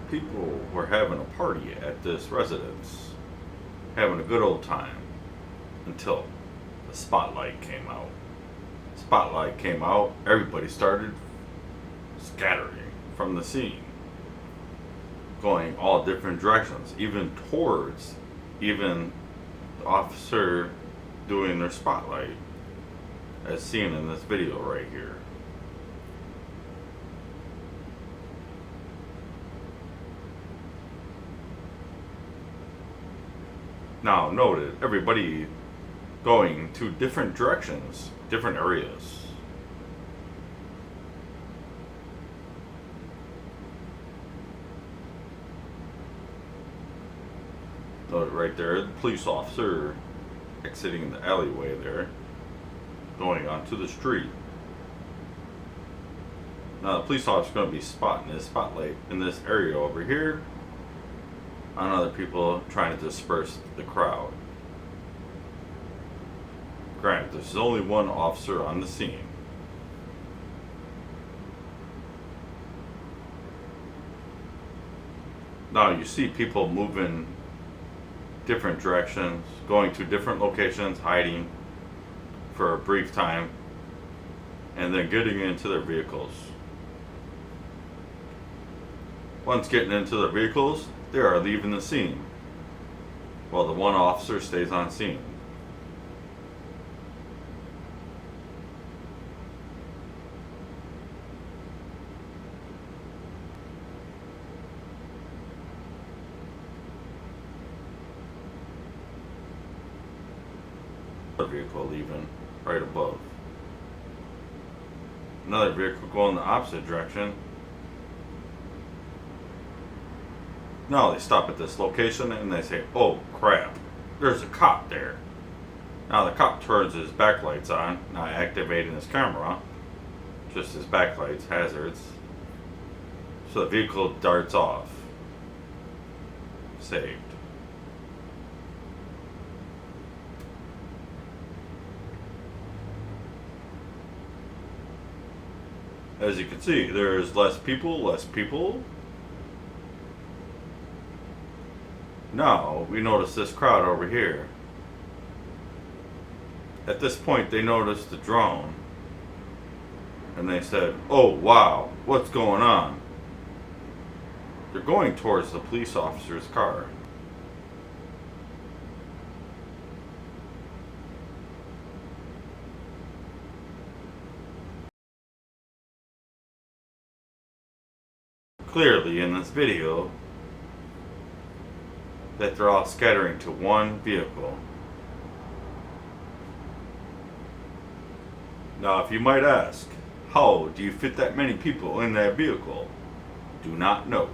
People were having a party at this residence, having a good old time, until the spotlight came out. Spotlight came out, everybody started scattering from the scene, going all different directions, even towards even the officer doing their spotlight, as seen in this video right here. Now noted, everybody going to different directions, different areas. Noted right there, the police officer exiting the alleyway there, going onto the street. Now the police officer is going to be spotting his spotlight in this area over here on other people trying to disperse the crowd. Granted, there's only one officer on the scene. Now you see people moving different directions, going to different locations, hiding for a brief time, and then getting into their vehicles. Once getting into their vehicles, they are leaving the scene, while the one officer stays on scene. Another vehicle leaving right above. Another vehicle going the opposite direction. Now they stop at this location and they say, "Oh crap, there's a cop there." Now the cop turns his backlights on, not activating his camera, just his backlights, hazards. So the vehicle darts off. Saved. As you can see, there's less people. Now, we notice this crowd over here. At this point, they noticed the drone. And they said, "Oh, wow, what's going on?" They're going towards the police officer's car. Clearly in this video, that they're all scattering to one vehicle. Now, if you might ask, how do you fit that many people in that vehicle? Do not know.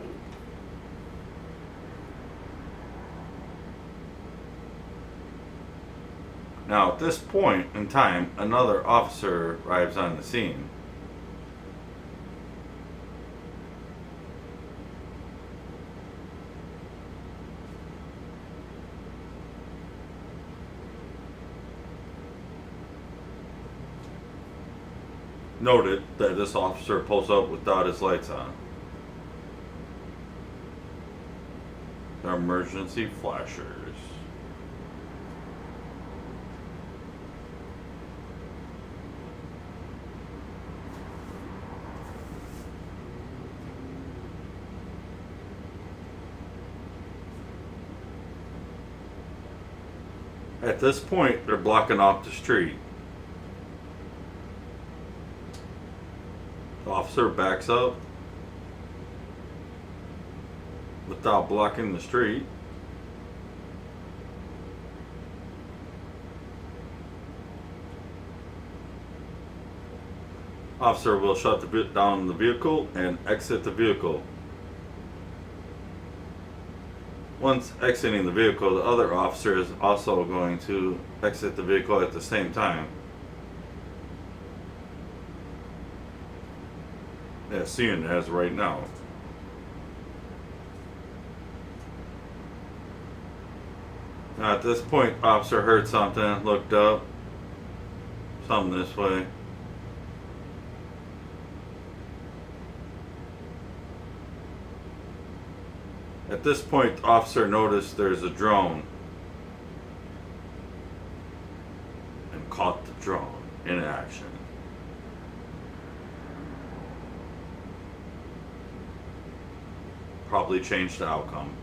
Now, at this point in time, another officer arrives on the scene. Noted that this officer pulls up without his lights on. They're emergency flashers. At this point, they're blocking off the street. The officer backs up without blocking the street. Officer will shut down the vehicle and exit the vehicle. Once exiting the vehicle, the other officer is also going to exit the vehicle at the same time. As seen as right now. Now at this point, officer heard something, looked up, something this way. At this point, the officer noticed there's a drone and caught the drone in action. Probably changed the outcome.